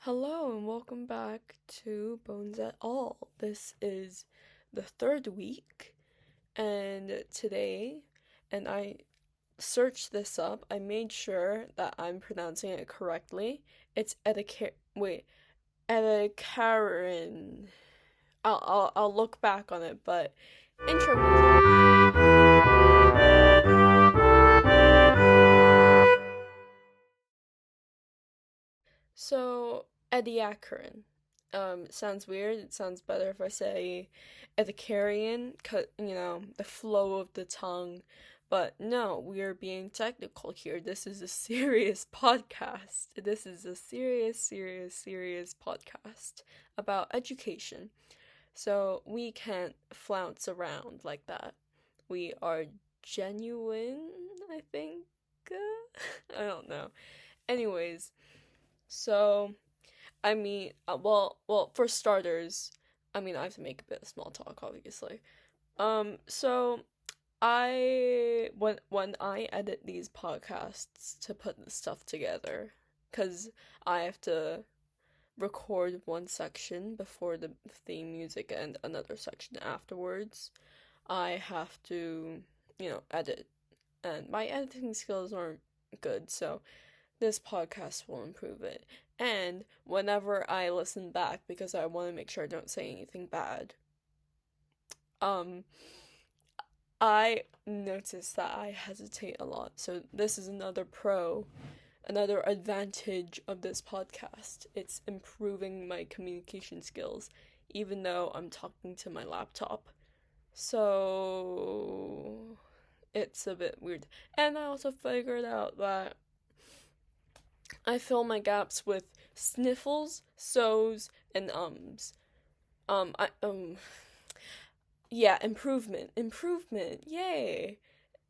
Hello and welcome back to Bones et al. This is the third week, and today, and I searched this up, I made sure that I'm pronouncing it correctly. It's Ediacarian. I'll look back on it, but intro music. So, Ediacaran. Sounds weird. It sounds better if I say Ediacarian, the flow of the tongue. But no, we are being technical here. This is a serious podcast. This is a serious podcast about education. So we can't flounce around like that. We are genuine, I think. I don't know. Anyways, so for starters, I have to make a bit of small talk, obviously. So when I edit these podcasts to put the stuff together, because I have to record one section before the theme music and another section afterwards. I have to, edit, and my editing skills aren't good, so this podcast will improve it. And whenever I listen back, because I want to make sure I don't say anything bad, um, I notice that I hesitate a lot. So this is another advantage of this podcast. It's improving my communication skills, even though I'm talking to my laptop. So it's a bit weird. And I also figured out that I fill my gaps with sniffles, so's, and ums. Um, I, um, yeah, improvement, yay!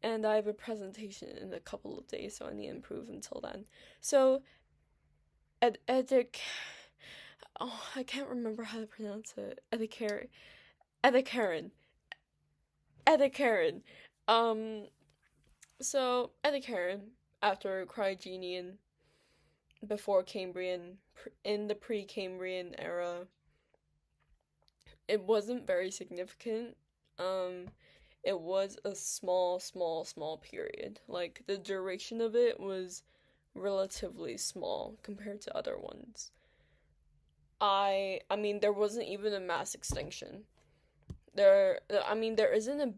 And I have a presentation in a couple of days, so I need to improve until then. So, I can't remember how to pronounce it. Edicaran, Edicaran. Um, so Edicaran after Cryogenian before Cambrian, in the pre-Cambrian era, it wasn't very significant. It was a small period. Like, the duration of it was relatively small compared to other ones. There wasn't even a mass extinction. There isn't a,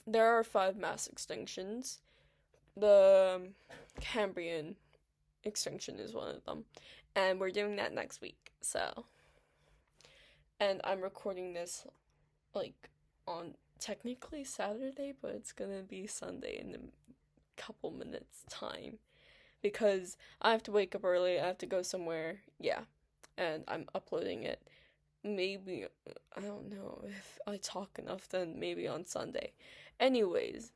there are 5 mass extinctions. The Cambrian extinction is one of them. And we're doing that next week, so. And I'm recording this, like, on technically Saturday, but it's gonna be Sunday in a couple minutes' time. Because I have to wake up early, I have to go somewhere, yeah. And I'm uploading it. Maybe, I don't know, if I talk enough, then maybe on Sunday. Anyways.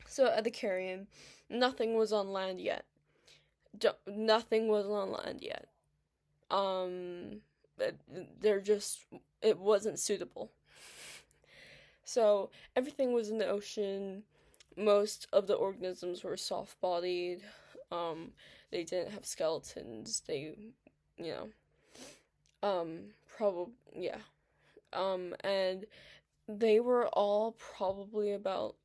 So, at the Carrion, nothing was on land yet. Nothing was on land yet. It wasn't suitable. So everything was in the ocean. Most of the organisms were soft-bodied. They didn't have skeletons. They, you yeah. And they were all probably about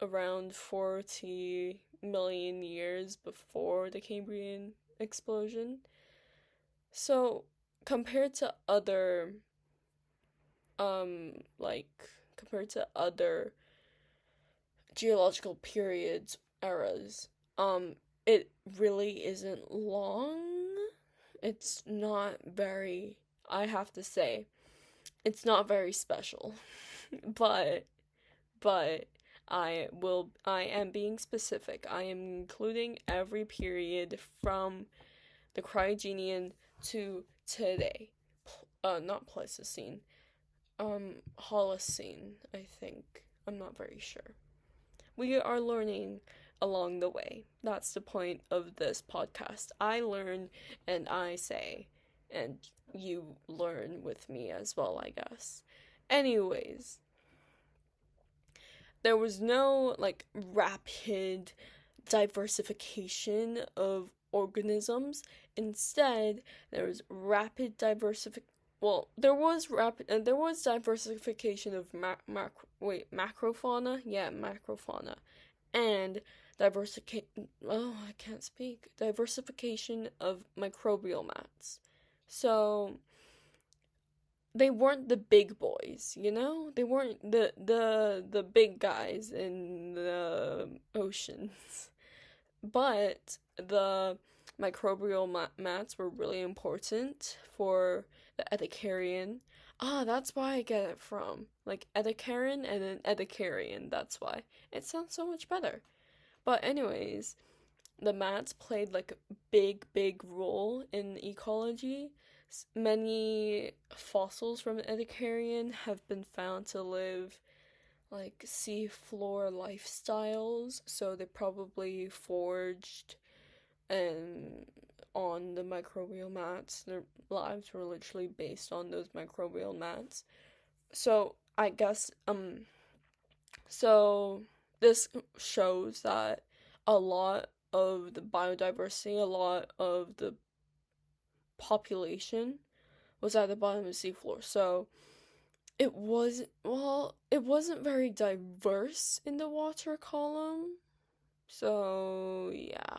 around 40 million years before the Cambrian explosion. So, compared to other, compared to other geological periods, eras, it really isn't long. It's not very, I have to say, it's not very special. but, I am being specific. I am including every period from the Cryogenian to today. Not Pleistocene. Holocene, I think. I'm not very sure. We are learning along the way. That's the point of this podcast. I learn and I say, and you learn with me as well, I guess. Anyways, there was no, rapid diversification of organisms. Instead, there was rapid diversification. Well, there was diversification of macrofauna, yeah, macrofauna, and diversification of microbial mats. So they weren't the big boys, you know? They weren't the big guys in the oceans. But the microbial mats were really important for the Ediacarian. Ah, that's why I get it from. Like Ediacarian and then Ediacarian, that's why. It sounds so much better. But anyways, the mats played like a big role in ecology. Many fossils from the Ediacarian have been found to live like seafloor lifestyles, so they probably foraged and on the microbial mats. Their lives were literally based on those microbial mats. So I guess so this shows that a lot of the biodiversity, a lot of the population was at the bottom of the seafloor. So it wasn't very diverse in the water column. So yeah.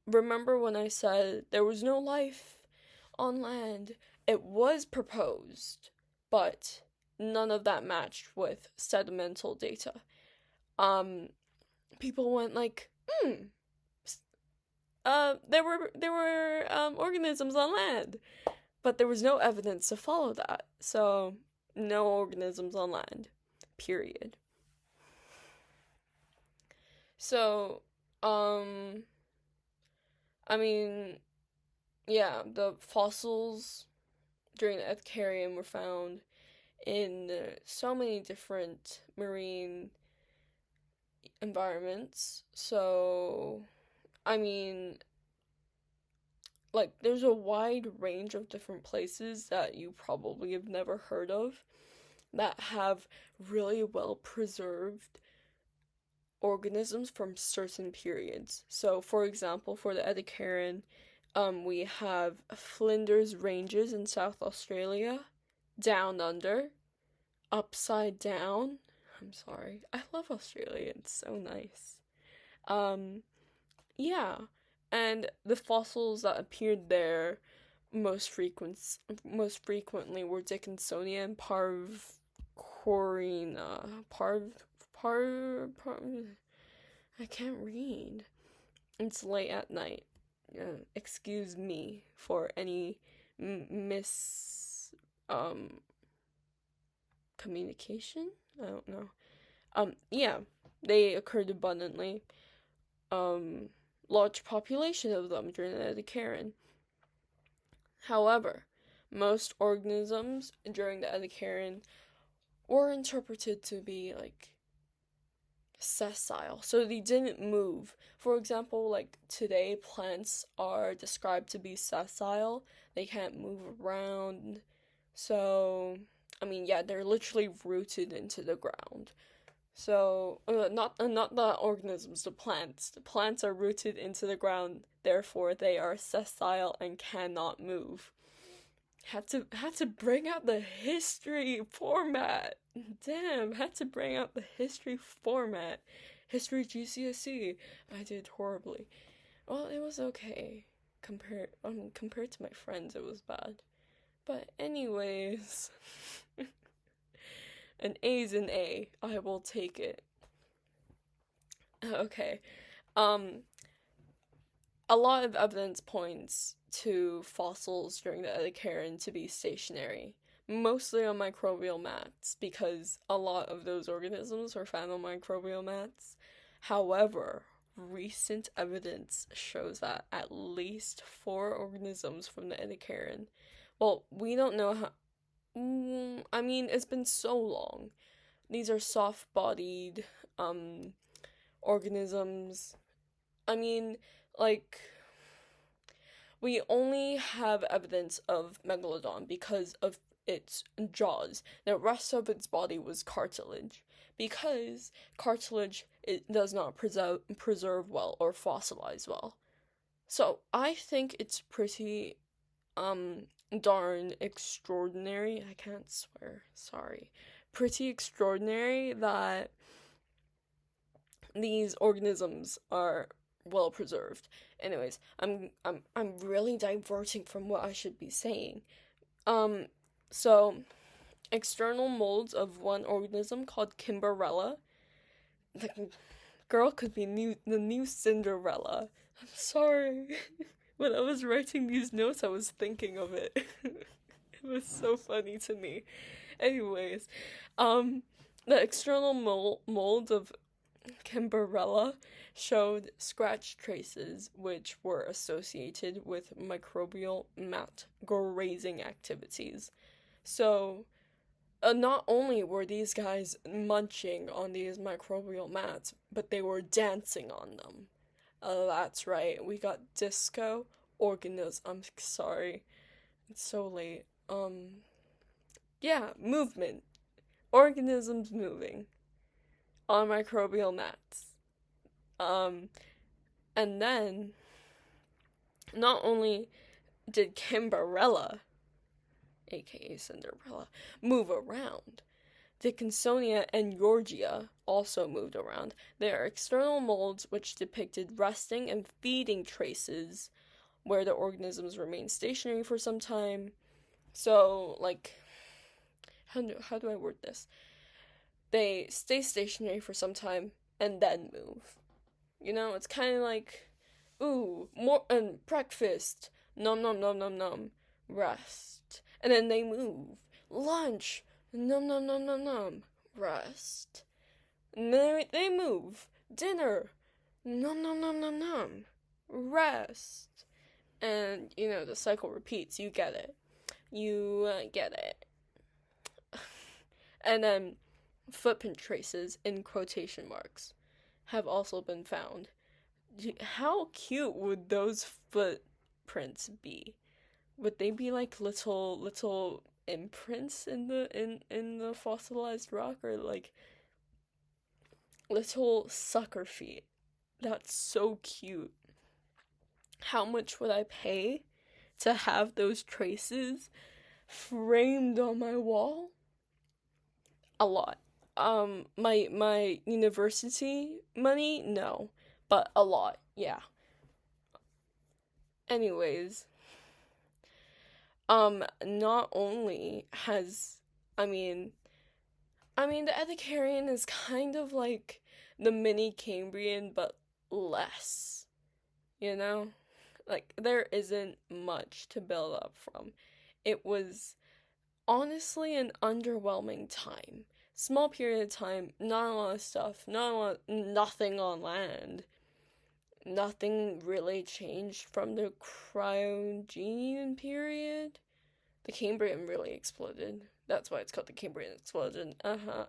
Remember when I said there was no life on land? It was proposed, but none of that matched with sedimental data. People went like, there were organisms on land, but there was no evidence to follow that. So no organisms on land. Period. So, I mean, yeah, the fossils during the Ediacarian were found in so many different marine environments. So, I mean, like, there's a wide range of different places that you probably have never heard of that have really well preserved organisms from certain periods. So, for example, for the Ediacarian, we have Flinders Ranges in South Australia, Down Under, Upside Down. I'm sorry. I love Australia. It's so nice. Yeah. And the fossils that appeared there most frequently were Dickinsonia and Parvcorina. I can't read. It's late at night. Excuse me for any communication? I don't know. Yeah, they occurred abundantly. Large population of them during the Ediacarian. However, most organisms during the Ediacarian were interpreted to be like sessile, so they didn't move. For example, like today, plants are described to be sessile. They can't move around. So, I mean, yeah, they're literally rooted into the ground. So, not the organisms, the plants. The plants are rooted into the ground, therefore they are sessile and cannot move. Had to bring out the history format. Damn, had to bring out the history format. History GCSE. I did horribly. Well, it was okay. Compared to my friends, it was bad. But anyways, an A's an A. I will take it. Okay. A lot of evidence points to fossils during the Ediacarian to be stationary, mostly on microbial mats, because a lot of those organisms were found on microbial mats. However, recent evidence shows that at least 4 organisms from the Ediacarian, well, we don't know how, I mean, it's been so long. These are soft-bodied, organisms. I mean, like, we only have evidence of Megalodon because of its jaws. The rest of its body was cartilage, because cartilage it does not preserve well or fossilize well. So I think it's pretty darn extraordinary. I can't swear, sorry. Pretty extraordinary that these organisms are well preserved. Anyways, I'm really diverting from what I should be saying. So external molds of one organism called Kimberella. The girl could be the new Cinderella. I'm sorry. When I was writing these notes, I was thinking of it. It was so funny to me. Anyways, the external mold of Kimberella showed scratch traces which were associated with microbial mat grazing activities. So, not only were these guys munching on these microbial mats, but they were dancing on them. That's right, we got disco organisms. I'm sorry, it's so late. Yeah, movement. Organisms moving on microbial mats. And then, not only did Kimberella, aka Cinderella, move around, Dickinsonia and Georgia also moved around. They are external molds which depicted resting and feeding traces where the organisms remain stationary for some time. So, like, how do I word this? They stay stationary for some time and then move. You know, it's kind of like, ooh, more and breakfast, nom nom nom nom nom, rest, and then they move. Lunch, nom nom nom nom nom, rest, and then they move. Dinner, nom nom nom nom nom, rest, and you know the cycle repeats. You get it, get it. And then footprint traces in quotation marks have also been found. How cute would those footprints be? Would they be like little imprints in the fossilized rock, or like little sucker feet? That's so cute. How much would I pay to have those traces framed on my wall? A lot. My university money, no, but a lot, yeah. Anyways, not only has, I mean, the Ediacarian is kind of like the mini Cambrian, but less, you know? Like, there isn't much to build up from. It was honestly an underwhelming time. Small period of time, not a lot of stuff, nothing on land. Nothing really changed from the Cryogenian period. The Cambrian really exploded. That's why it's called the Cambrian explosion. Yeah.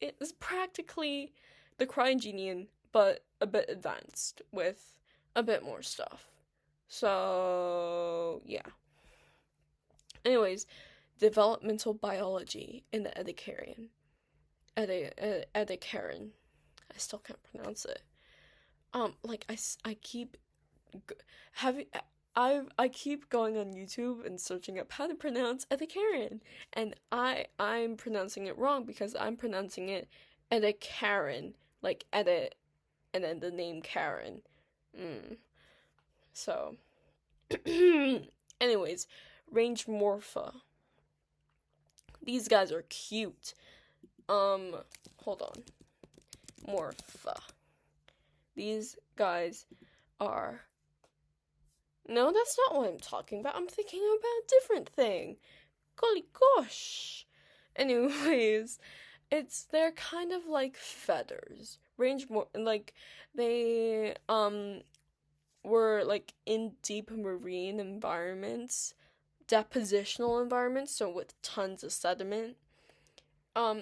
It's practically the Cryogenian, but a bit advanced with a bit more stuff. So, yeah. Anyways, developmental biology in the Ediacarian. Ediacarian. I still can't pronounce it. Like I keep I keep going on YouTube and searching up how to pronounce Ediacarian, and I'm pronouncing it wrong because I'm pronouncing it Ediacarian, like edit, and then the name Karen. So, anyways, range morpha. These guys are cute. Hold on. Morpha. These guys are... No, that's not what I'm talking about. I'm thinking about a different thing. Golly gosh. Anyways, they're kind of like feathers. Like, they, were, like, in deep marine environments. Depositional environments, so with tons of sediment.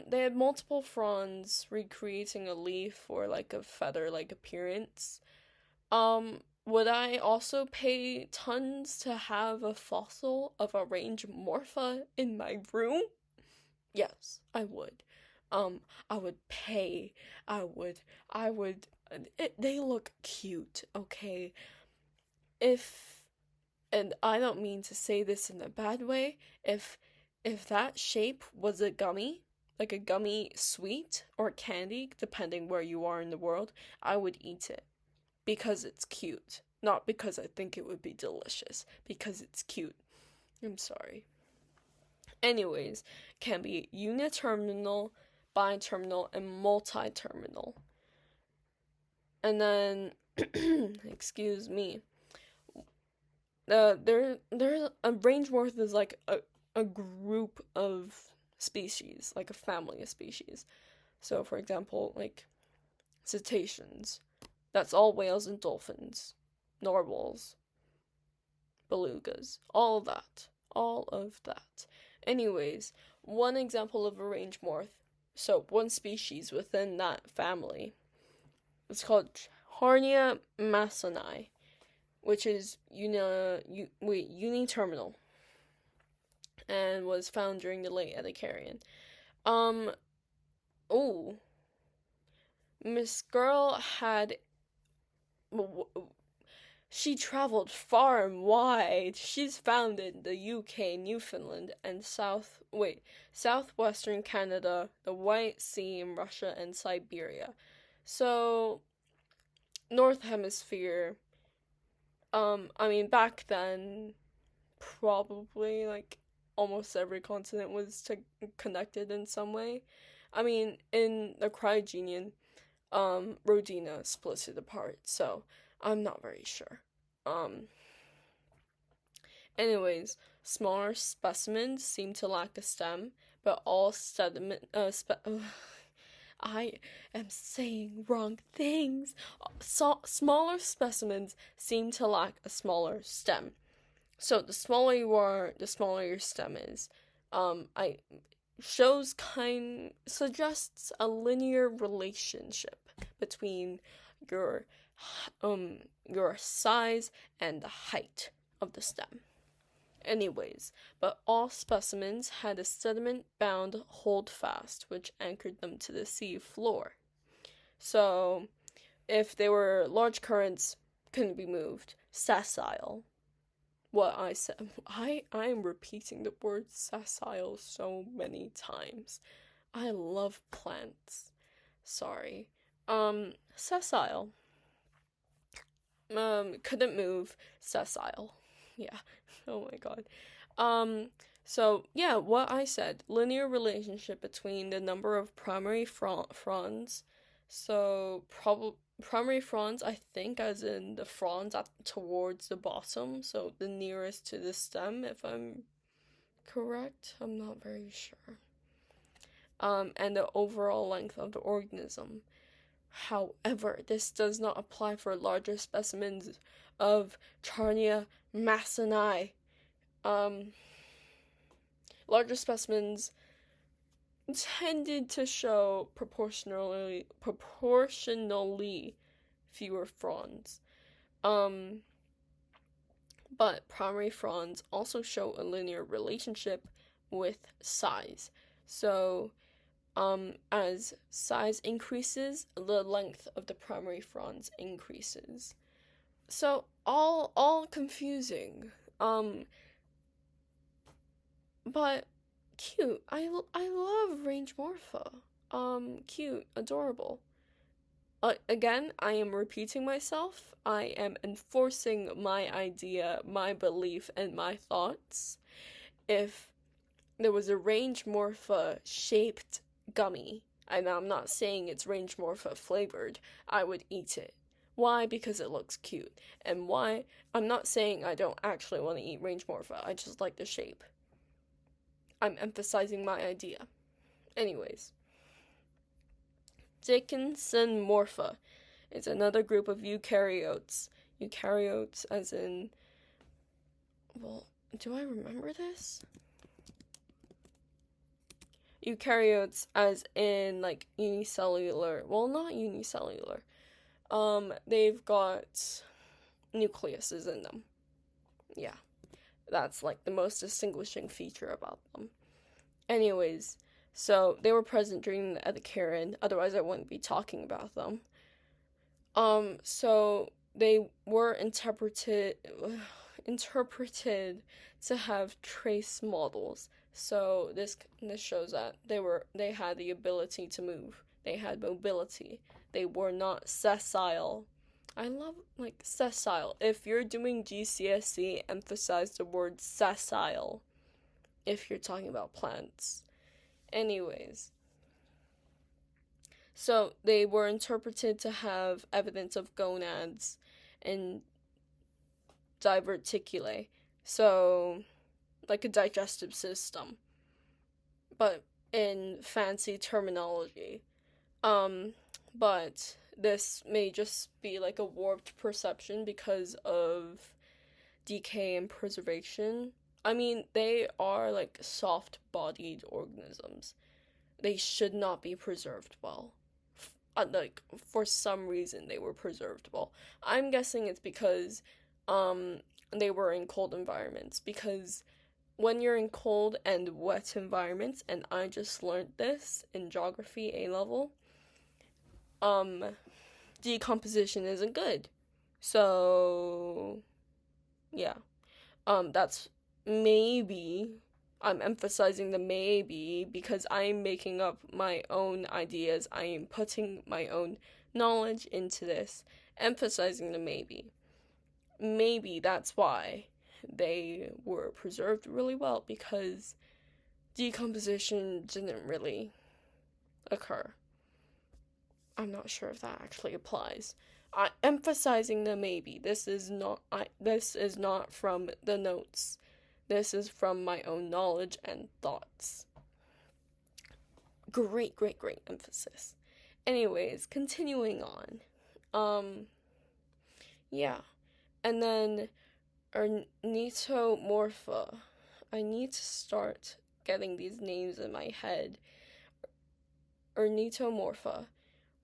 They had multiple fronds, recreating a leaf or like a feather-like appearance. Would I also pay tons to have a fossil of a range morpha in my room? Yes, I would. I would pay. I would, they look cute, okay? If, and I don't mean to say this in a bad way, if that shape was a gummy, like a gummy sweet or candy, depending where you are in the world, I would eat it because it's cute. Not because I think it would be delicious, because it's cute. I'm sorry. Anyways, can be uniterminal, biterminal, and multi-terminal. And then, excuse me, there's a range morph is like a group of species, like a family of species. So, for example, like cetaceans, that's all whales and dolphins, narwhals, belugas, all of that. Anyways, one example of a range morph, so one species within that family, it's called Charnia masoni, which is uniterminal, and was found during the late Ediacarian. Miss Girl had, she traveled far and wide. She's found in the UK, Newfoundland, and southwestern Canada, the White Sea in Russia, and Siberia. So, North Hemisphere, I mean, back then, probably, like, almost every continent was connected in some way. I mean, in the Cryogenian, Rodina splits it apart, so I'm not very sure. Anyways, smaller specimens seem to lack a stem, but all sediment, I am saying wrong things. Smaller specimens seem to lack a smaller stem. So the smaller you are, the smaller your stem is. I suggests a linear relationship between your size and the height of the stem. Anyways, but all specimens had a sediment-bound holdfast which anchored them to the sea floor. So, if they were large currents, couldn't be moved. Sessile. What I said. I am repeating the word sessile so many times. I love plants. Sorry. Sessile. Couldn't move. Sessile. Yeah. Oh my god. So, yeah, what I said. Linear relationship between the number of primary fronds. So, primary fronds, I think, as in the fronds towards the bottom. So, the nearest to the stem, if I'm correct. I'm not very sure. And the overall length of the organism. However, this does not apply for larger specimens of Charnia masoni. Larger specimens tended to show proportionally fewer fronds. But primary fronds also show a linear relationship with size. So, as size increases, the length of the primary fronds increases. So, all confusing. But cute. I love range morpha. Cute, adorable. Again, I am repeating myself. I am enforcing my idea, my belief, and my thoughts. If there was a range morpha shaped gummy, and I'm not saying it's range morpha flavored, I would eat it. Why? Because it looks cute. And why? I'm not saying I don't actually want to eat range morpha. I just like the shape. I'm emphasizing my idea. Anyways. Dickinson morpha is another group of eukaryotes. Eukaryotes as in... Well, do I remember this? Eukaryotes as in, like, unicellular. Well, not unicellular. They've got nucleuses in them. Yeah. That's, like, the most distinguishing feature about them. Anyways, So they were present during the Ediacarian, otherwise I wouldn't be talking about them. So they were interpreted to have trace models. So this shows that they had the ability to move. They had mobility. They were not sessile. I love like sessile. If you're doing GCSE, emphasize the word sessile if you're talking about plants. Anyways, so they were interpreted to have evidence of gonads and diverticulae, so like a digestive system, but in fancy terminology. But this may just be like a warped perception because of decay and preservation. I mean, they are like soft-bodied organisms. They should not be preserved well. Like, for some reason, they were preserved well. I'm guessing it's because they were in cold environments. Because when you're in cold and wet environments, and I just learned this in geography A level, decomposition isn't good. So, yeah. That's maybe, I'm emphasizing the maybe because I'm making up my own ideas. I am putting my own knowledge into this, emphasizing the maybe. Maybe that's why they were preserved really well, because decomposition didn't really occur. I'm not sure if that actually applies. Emphasizing the maybe. This is not from the notes. This is from my own knowledge and thoughts. Great emphasis. Anyways, continuing on. Yeah. And then ornithomorpha. I need to start getting these names in my head. Ornithomorpha.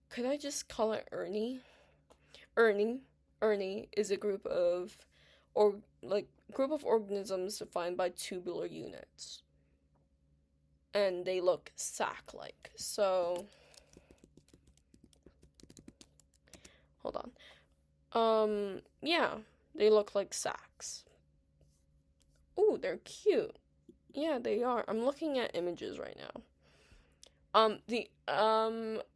Could I just call it Ernie? Ernie is a group of organisms defined by tubular units. And they look sac-like. So hold on. Yeah, they look like sacs. Ooh, they're cute. Yeah, they are. I'm looking at images right now.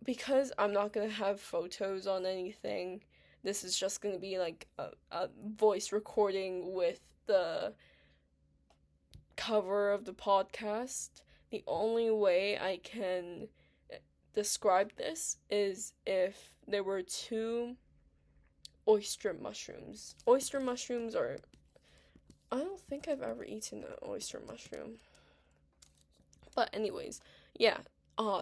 Because I'm not gonna have photos on anything, this is just gonna be like a voice recording with the cover of the podcast. The only way I can describe this is if there were two oyster mushrooms. Oyster mushrooms are... I don't think I've ever eaten an oyster mushroom. But anyways, yeah.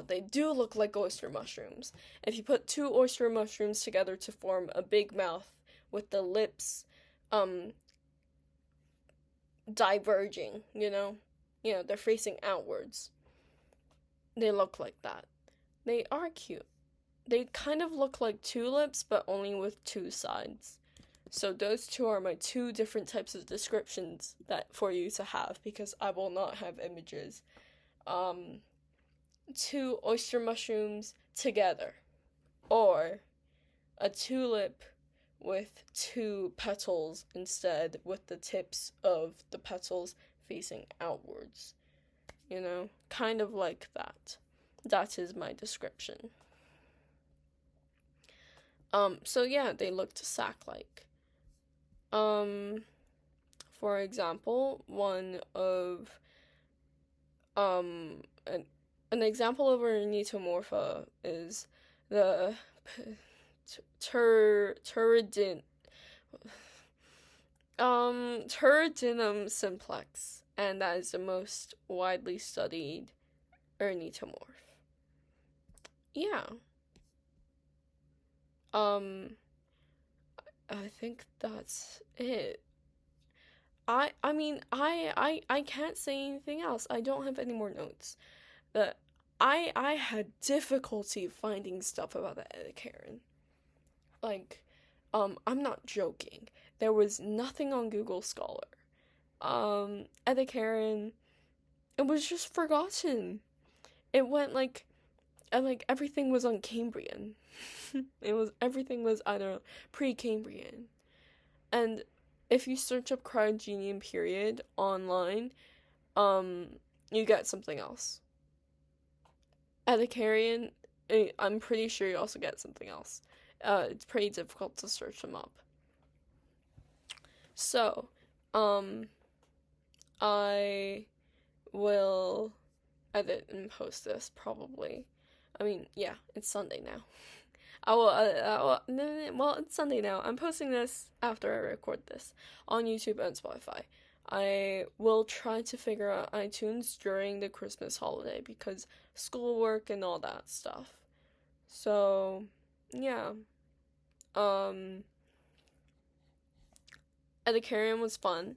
They do look like oyster mushrooms. If you put two oyster mushrooms together to form a big mouth with the lips, diverging, they're facing outwards. They look like that. They are cute. They kind of look like tulips, but only with two sides. So those two are my two different types of descriptions that for you to have, because I will not have images. Two oyster mushrooms together, or a tulip with two petals instead, with the tips of the petals facing outwards. Kind of like that. That is my description. So yeah, they looked sac-like. For example, one of, an example of ornithomorpha is the Turridinum simplex, and that is the most widely studied ornithomorph. Yeah. I think that's it. I can't say anything else. I don't have any more notes. But I had difficulty finding stuff about the Ediacarian. I'm not joking. There was nothing on Google Scholar. Ediacarian, it was just forgotten. it went like, and like everything was on Cambrian. Everything was either pre-Cambrian. And if you search up Cryogenian Period online, um, you get something else. Ediacarian, I'm pretty sure you also get something else. It's pretty difficult to search them up. So, um, I will edit and post this probably. I mean, yeah, it's Sunday now. Well, it's Sunday now. I'm posting this after I record this on YouTube and Spotify. I will try to figure out iTunes during the Christmas holiday because schoolwork and all that stuff. So, yeah. Ediacarian was fun.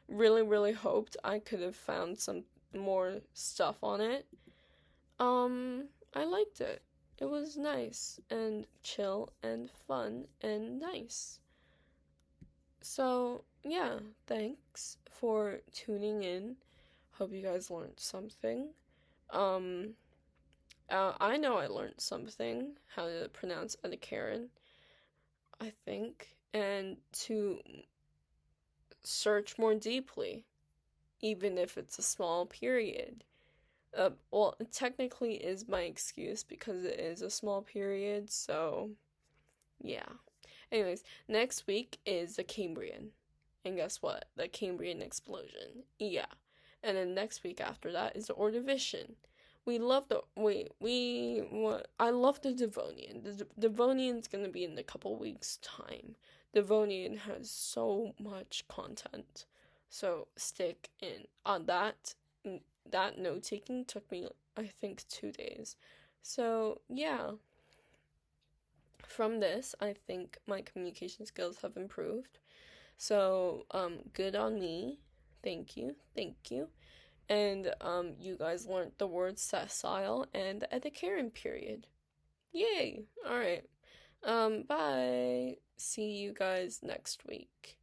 Really, really hoped I could have found some more stuff on it. I liked it. It was nice and chill and fun and nice. So, yeah, thanks for tuning in. Hope you guys learned something. I know I learned something, how to pronounce Ediacarian, I think, and to search more deeply, even if it's a small period. Well, it technically is my excuse because it is a small period, so yeah. Anyways, next week is the Cambrian. And guess what? The Cambrian explosion. Yeah. And then next week after that is the Ordovician. I love the Devonian. The Devonian's gonna be in a couple weeks' time. Devonian has so much content. So stick in on that. That note taking took me, I think, 2 days. So, yeah. From this, I think my communication skills have improved. So, good on me. Thank you. Thank you. And, you guys learned the word sessile and the Ediacarian period. Yay! Alright. Bye. See you guys next week.